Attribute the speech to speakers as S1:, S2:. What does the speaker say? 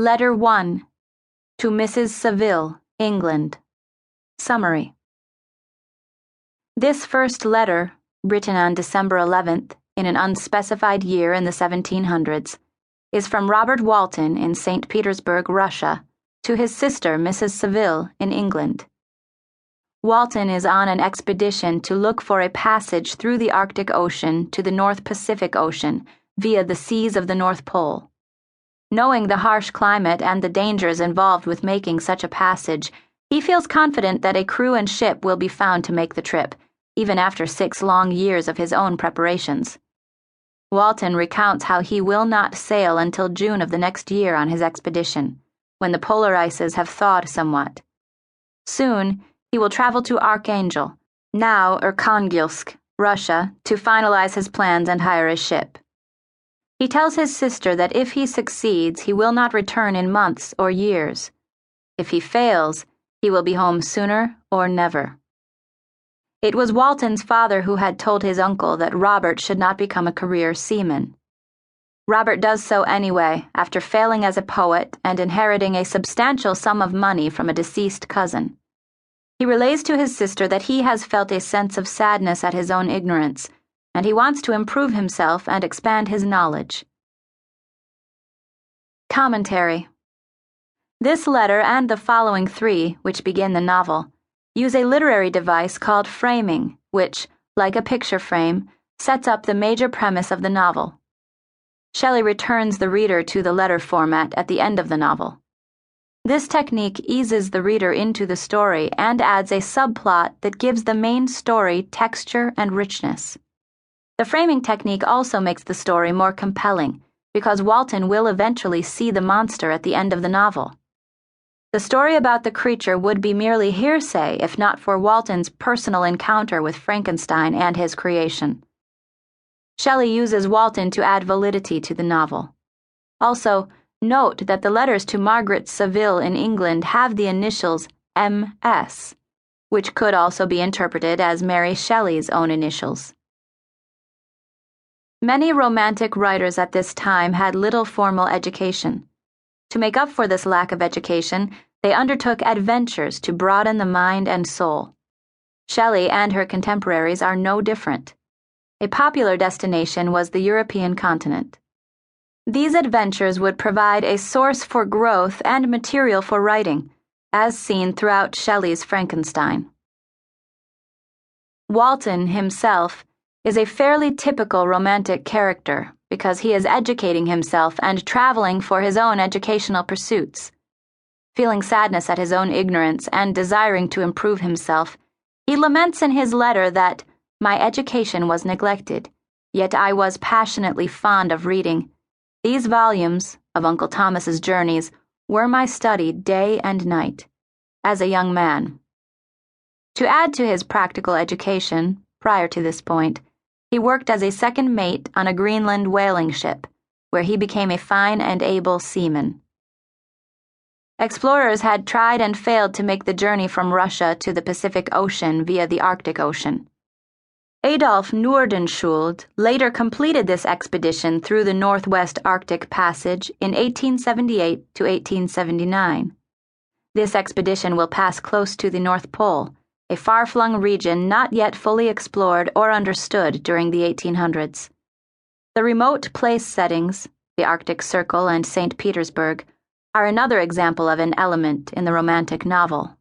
S1: Letter 1. To Mrs. Saville, England. Summary. This first letter, written on December 11th, in an unspecified year in the 1700s, is from Robert Walton in St. Petersburg, Russia, to his sister, Mrs. Saville, in England. Walton is on an expedition to look for a passage through the Arctic Ocean to the North Pacific Ocean via the seas of the North Pole. Knowing the harsh climate and the dangers involved with making such a passage, he feels confident that a crew and ship will be found to make the trip, even after 6 long years of his own preparations. Walton recounts how he will not sail until June of the next year on his expedition, when the polar ices have thawed somewhat. Soon, he will travel to Archangel, now Arkhangelsk, Russia, to finalize his plans and hire a ship. He tells his sister that if he succeeds, he will not return in months or years. If he fails, he will be home sooner or never. It was Walton's father who had told his uncle that Robert should not become a career seaman. Robert does so anyway, after failing as a poet and inheriting a substantial sum of money from a deceased cousin. He relays to his sister that he has felt a sense of sadness at his own ignorance, and he wants to improve himself and expand his knowledge. Commentary. This letter and the following 3, which begin the novel, use a literary device called framing, which, like a picture frame, sets up the major premise of the novel. Shelley returns the reader to the letter format at the end of the novel. This technique eases the reader into the story and adds a subplot that gives the main story texture and richness. The framing technique also makes the story more compelling, because Walton will eventually see the monster at the end of the novel. The story about the creature would be merely hearsay if not for Walton's personal encounter with Frankenstein and his creation. Shelley uses Walton to add validity to the novel. Also, note that the letters to Margaret Saville in England have the initials M.S., which could also be interpreted as Mary Shelley's own initials. Many Romantic writers at this time had little formal education. To make up for this lack of education, they undertook adventures to broaden the mind and soul. Shelley and her contemporaries are no different. A popular destination was the European continent. These adventures would provide a source for growth and material for writing, as seen throughout Shelley's Frankenstein. Walton himself is a fairly typical Romantic character because he is educating himself and traveling for his own educational pursuits. Feeling sadness at his own ignorance and desiring to improve himself, he laments in his letter that, "My education was neglected, yet I was passionately fond of reading. These volumes of Uncle Thomas's journeys were my study day and night, as a young man." To add to his practical education, prior to this point, he worked as a second mate on a Greenland whaling ship, where he became a fine and able seaman. Explorers had tried and failed to make the journey from Russia to the Pacific Ocean via the Arctic Ocean. Adolf Nordenskjöld later completed this expedition through the Northwest Arctic Passage in 1878 to 1879. This expedition will pass close to the North Pole, a far-flung region not yet fully explored or understood during the 1800s. The remote place settings, the Arctic Circle and St. Petersburg, are another example of an element in the Romantic novel.